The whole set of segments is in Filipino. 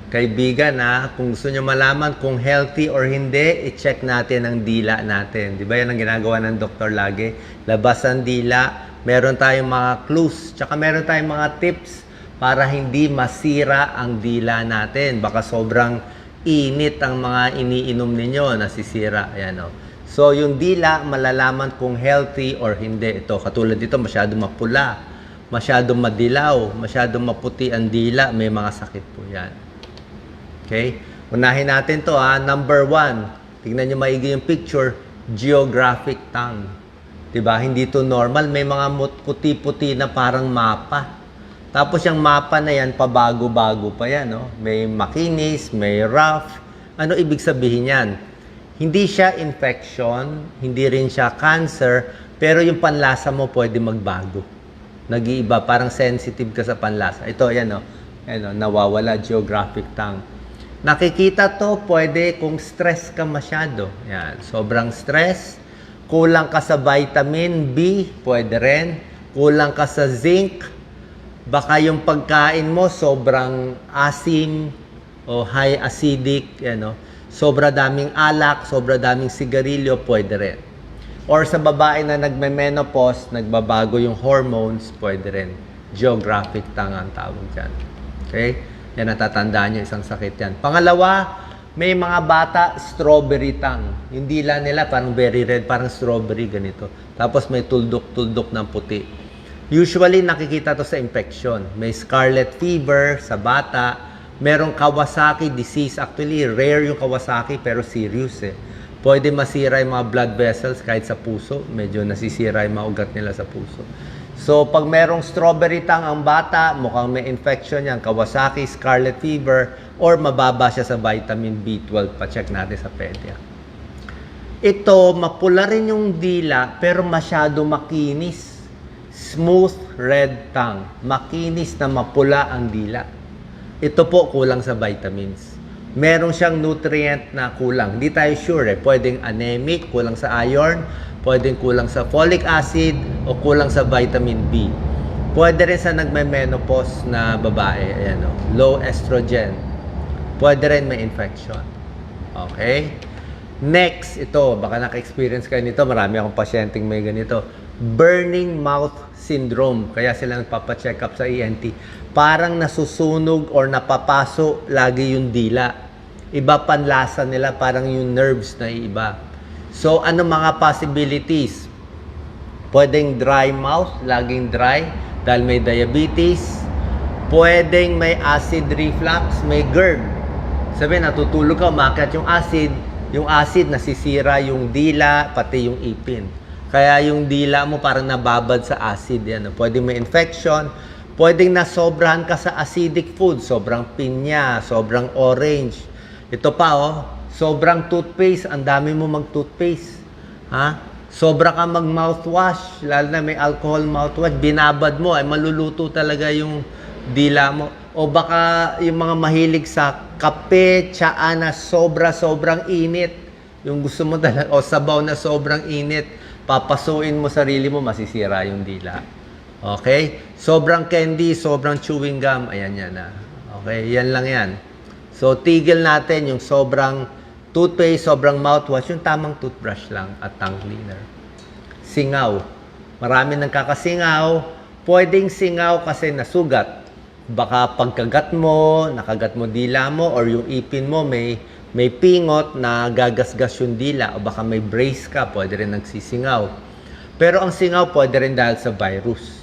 Kaibigan, kung gusto nyo malaman kung healthy or hindi, i-check natin ang dila natin. Di ba yan ang ginagawa ng doktor lagi? Labas ang dila, meron tayong mga clues, tsaka meron tayong mga tips para hindi masira ang dila natin. Baka sobrang init ang mga iniinom ninyo, nasisira. Ayan, oh. So, yung dila, malalaman kung healthy or hindi. Ito, katulad dito, masyadong mapula, masyadong madilaw, masyadong maputi ang dila, may mga sakit po yan. Okay? Unahin natin to Number 1, tingnan nyo maigi yung picture, geographic tongue. Diba? Hindi to normal. May mga puti-puti na parang mapa. Tapos yung mapa na yan, pabago-bago pa yan. No? May makinis, may rough. Ano ibig sabihin yan? Hindi siya infection, hindi rin siya cancer, pero yung panlasa mo pwede magbago. Nag-iiba, parang sensitive ka sa panlasa. Ito, yan o. Yan, nawawala, geographic tongue. Nakikita to, pwede kung stress ka masyado. Yan, sobrang stress. Kulang ka sa vitamin B, pwede rin. Kulang ka sa zinc. Baka yung pagkain mo sobrang asim o high acidic. Yan, sobra daming alak, sobra daming sigarilyo, pwede rin. Or sa babae na nagme-menopause, nagbabago yung hormones, pwede rin. Geographic tongue ang tawag dyan. Okay? Yan, natatandaan nyo, isang sakit yan. Pangalawa, may mga bata, strawberry tongue. Yung dila nila parang very red, parang strawberry, ganito. Tapos may tuldok-tuldok ng puti. Usually, nakikita to sa infection. May scarlet fever sa bata. Merong Kawasaki disease. Actually, rare yung Kawasaki, pero serious eh. Pwede masira yung mga blood vessels kahit sa puso. Medyo nasisira yung mga ugat nila sa puso. So, pag merong strawberry tongue ang bata, mukhang may infection yan, Kawasaki, scarlet fever, or mababa siya sa vitamin B12. Pa-check natin sa pedia. Ito, mapula rin yung dila, pero masyado makinis. Smooth red tongue. Makinis na mapula ang dila. Ito po, kulang sa vitamins. Meron siyang nutrient na kulang. Hindi tayo sure eh. Pwedeng anemic, kulang sa iron, pwedeng kulang sa folic acid o kulang sa vitamin B. Pwede rin sa nagme-menopause na babae, ayan low estrogen. Pwede rin may infection. Okay? Next, ito, baka naka-experience kayo nito, marami akong pasyenteng may ganito. Burning mouth syndrome. Kaya sila nagpapacheck up sa ENT. Parang nasusunog or napapaso lagi yung dila. Iba panlasa nila, parang yung nerves na iba. So, ano mga possibilities? Pwedeng dry mouth, laging dry, dahil may diabetes. Pwedeng may acid reflux, may GERD. Sabi, natutulog ka, umakyat yung acid nasisira yung dila, pati yung ipin. Kaya yung dila mo parang nababad sa acid. Yan. Pwedeng may infection. Pwedeng nasobrahan ka sa acidic food. Sobrang pinya, sobrang orange. Ito pa, sobrang toothpaste, ang dami mo mag-toothpaste. Sobra ka mag-mouthwash, lalo na may alcohol mouthwash, binabad mo, ay maluluto talaga yung dila mo. O baka yung mga mahilig sa kape, tsaa na sobrang init. Yung gusto mo talaga, o sabaw na sobrang init, papasuin mo sarili mo, masisira yung dila. Okay? Sobrang candy, sobrang chewing gum, ayan yan Okay, yan lang yan. So, tigil natin yung sobrang toothpaste, sobrang mouthwash, yung tamang toothbrush lang at tongue cleaner. Singaw. Marami nang kakasingaw. Pwedeng singaw kasi nasugat. Baka pagkagat mo, nakagat mo dila mo, or yung ipin mo may pingot na gagasgas yung dila, o baka may brace ka, pwede rin nagsisingaw. Pero ang singaw pwede rin dahil sa virus.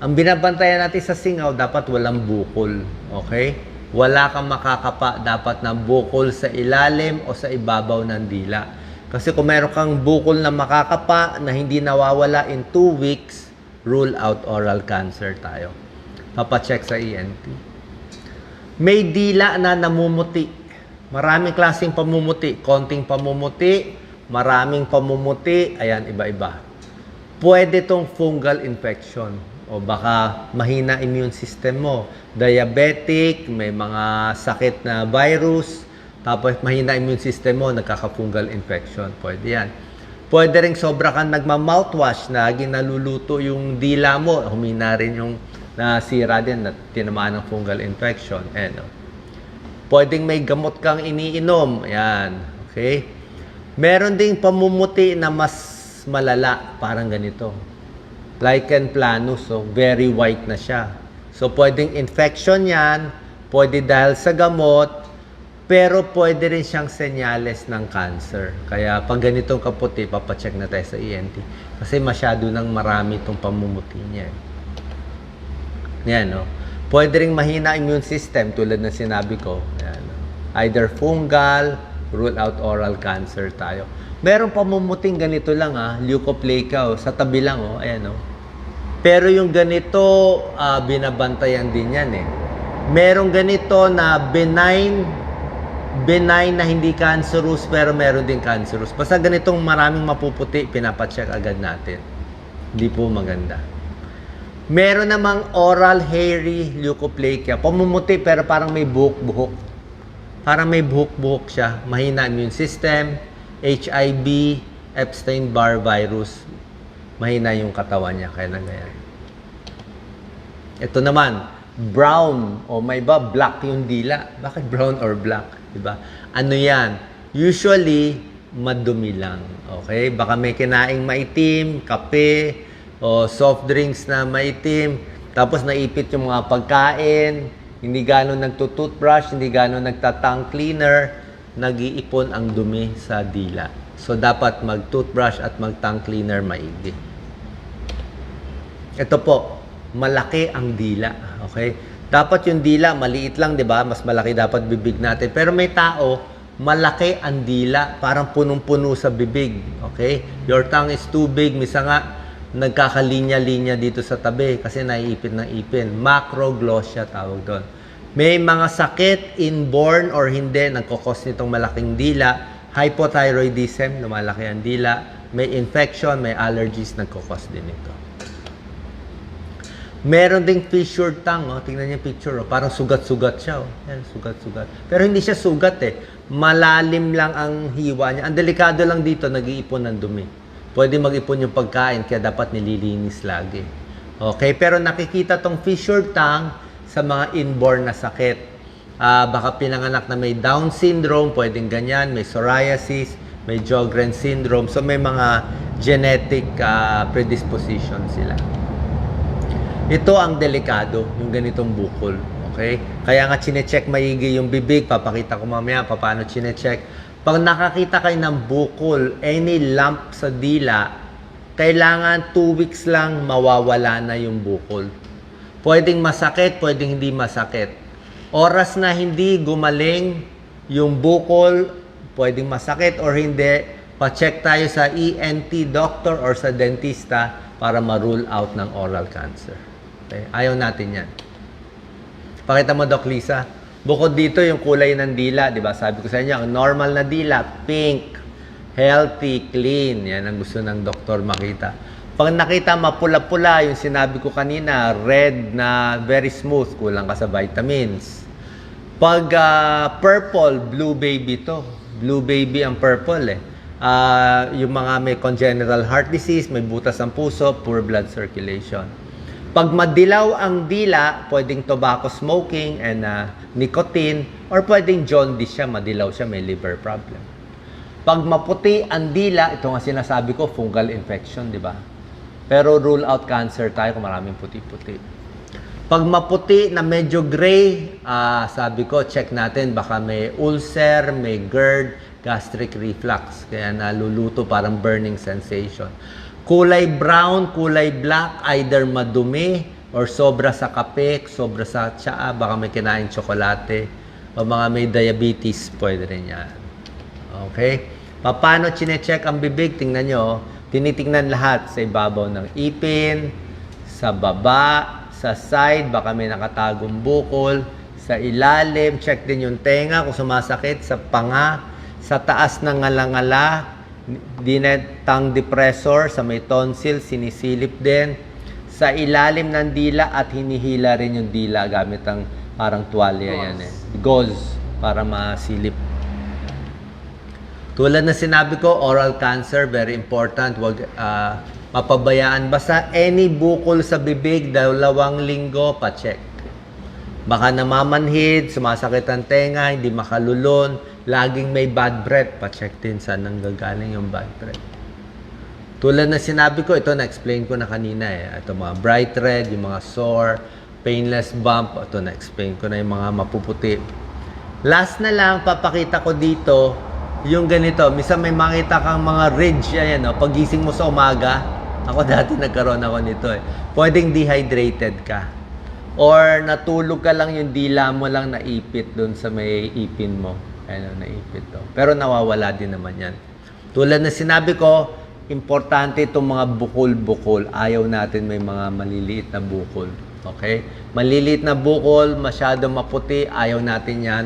Ang binabantayan natin sa singaw, dapat walang bukol. Okay? Wala kang makakapa dapat ng bukol sa ilalim o sa ibabaw ng dila. Kasi kung meron kang bukol na makakapa na hindi nawawala in 2 weeks, rule out oral cancer tayo. Papacheck sa ENT. May dila na namumuti. Maraming klaseng pamumuti. Konting pamumuti, maraming pamumuti, ayan, iba-iba. Pwede tong fungal infection. O baka mahina immune system mo. Diabetic, may mga sakit na virus, tapos mahina immune system mo, nagkaka-fungal infection. Pwede yan. Pwede rin sobra kang nagma-mouthwash, lagi naluluto yung dila mo, humina rin yung nasira din, na tinamaan ng fungal infection. Pwedeng may gamot kang iniinom. Ayan. Okay? Meron ding pamumuti na mas malala. Parang ganito. Lichen planus. So, very white na siya. So, pwedeng infection yan. Pwede dahil sa gamot. Pero pwede rin siyang senyales ng cancer. Kaya pag ganitong kaputi, papacheck na tayo sa ENT. Kasi masyado nang marami itong pamumuti niya. Yan, no? Pwede rin mahina immune system tulad ng sinabi ko. Yan, no? Either fungal, rule out oral cancer tayo. Merong pamumuting ganito lang, leukoplakia, sa tabi lang, ayan, Pero yung ganito, binabantayan din yan, Merong ganito na benign na hindi cancerous pero meron din cancerous. Basta ganitong maraming mapuputi, pinapacheck agad natin. Hindi po maganda. Meron namang oral hairy leukoplakia. Pamumuti pero parang may buhok-buhok. Parang may buhok-buhok siya. Mahina immune system, HIV, Epstein-Barr virus. Mahina yung katawan niya. Kaya nangyayari. Ito naman, brown o may ba black yung dila. Bakit brown or black? Diba? Ano yan? Usually, madumi lang. Okay? Baka may kinaing maitim, kape, o soft drinks na maitim, tapos naipit yung mga pagkain, hindi gano'n nagtutoothbrush, hindi gano'n nagtatang cleaner, nag-iipon ang dumi sa dila. So, dapat mag-toothbrush at mag-tongue cleaner maigi. Ito po, malaki ang dila. Okay? Dapat yung dila, maliit lang, di ba? Mas malaki dapat bibig natin. Pero may tao, malaki ang dila. Parang punong-puno sa bibig. Okay? Your tongue is too big. Misa nga, nagkakalinya-linya dito sa tabi kasi naiipit ng ipin. Macroglossia tawag doon. May mga sakit, inborn or hindi, nagkukos nitong malaking dila. Hypothyroidism, lumalaki ang dila. May infection, may allergies, nagkukos din ito. Meron ding fissured tongue, tingnan niyo yung picture, parang sugat-sugat siya, Yan, sugat-sugat. Pero hindi siya sugat Malalim lang ang hiwa niya. Ang delikado lang dito, nag-iipon ng dumi. Pwede mag-ipon yung pagkain, kaya dapat nililinis lagi. Okay, pero nakikita tong fissured tongue sa mga inborn na sakit. Baka pinanganak na may Down syndrome, pwedeng ganyan, may psoriasis, may Sjogren syndrome. So may mga genetic predisposition sila. Ito ang delikado, yung ganitong bukol. Okay? Kaya nga chinecheck maigi yung bibig. Papakita ko mamaya paano chinecheck. Pag nakakita kayo ng bukol, any lump sa dila, kailangan 2 weeks lang mawawala na yung bukol. Pwedeng masakit, pwedeng hindi masakit. Oras na hindi gumaling yung bukol, pwedeng masakit or hindi, pa-check tayo sa ENT doctor or sa dentista para ma-rule out ng oral cancer. Okay? Ayaw natin yan. Pakita mo, Doc Lisa. Bukod dito, yung kulay ng dila, di ba? Sabi ko sa inyo, ang normal na dila, pink, healthy, clean. Yan ang gusto ng doktor makita. Pag nakita mapula-pula, yung sinabi ko kanina, red na very smooth, kulang ka sa vitamins. Pag purple, blue baby to. Blue baby ang purple yung mga may congenital heart disease, may butas ang puso, poor blood circulation. Pag madilaw ang dila, pwedeng tobacco smoking and nicotine, or pwedeng jaundice siya, madilaw siya, may liver problem. Pag maputi ang dila, ito nga sinasabi ko, fungal infection, di ba? Pero rule out cancer tayo kung maraming puti-puti. Pag maputi na medyo gray, sabi ko, check natin, baka may ulcer, may GERD, gastric reflux, kaya naluluto, parang burning sensation. Kulay brown, kulay black, either madumi or sobra sa kape, sobra sa tsaa, baka may kinain tsokolate, o mga may diabetes, pwede rin yan. Okay? Paano chinecheck ang bibig? Tingnan nyo, tinitingnan lahat sa ibabaw ng ipin, sa baba, sa side, baka may nakatagong bukol, sa ilalim, check din yung tenga kung sumasakit, sa panga, sa taas ng ngala-ngala, tongue depressor, sa may tonsil, sinisilip din. Sa ilalim ng dila at hinihila rin yung dila gamit ang parang tuwalya yan Gauze, para masilip. Tulad na sinabi ko, oral cancer, very important. Huwag mapabayaan. Basta any bukol sa bibig, 2 linggo, pa-check. Baka namamanhid, sumasakit ang tenga, hindi makalulon, laging may bad breath. Pa-check din saan nanggagaling yung bad breath. Tulad na sinabi ko, ito na-explain ko na kanina eh. Ito mga bright red, yung mga sore, painless bump. Ito na-explain ko na yung mga mapuputi. Last na lang, papakita ko dito yung ganito. Minsan may makita kang mga ridge. Ayan, no? Pagising mo sa umaga, ako dati nagkaroon ako nito eh. Pwedeng dehydrated ka. Or natulog ka lang yung dila mo lang naipit doon sa may ipin mo. Ayan, naipit to. Pero nawawala din naman yan. Tulad na sinabi ko, importante itong mga bukol-bukol. Ayaw natin may mga maliliit na bukol. Okay? Maliliit na bukol, masyado maputi, ayaw natin yan.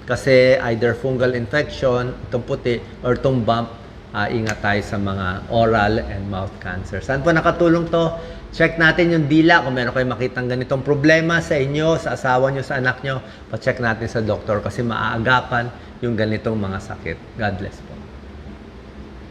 Kasi either fungal infection, itong puti, or itong bump, ingat tayo sa mga oral and mouth cancer. Saan po nakatulong to? Check natin yung dila. Kung meron kayong makitang ganitong problema sa inyo, sa asawa nyo, sa anak nyo, pa-check natin sa doktor kasi maaagapan yung ganitong mga sakit. God bless po.